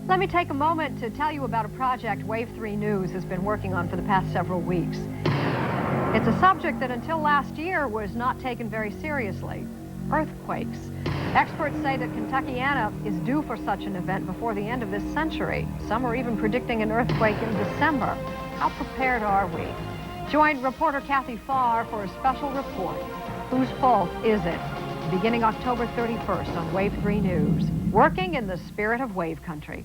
Let me take a moment to tell you about a project Wave 3 News has been working on for the past several weeks. It's a subject that until last year was not taken very seriously: earthquakes. Experts say that Kentuckiana is due for such an event before the end of this century. Some are even predicting an earthquake in December. How prepared are we? Join reporter Kathy Farr for a special report. Whose fault is it? Beginning October 31st on Wave 3 News. Working in the spirit of wave country.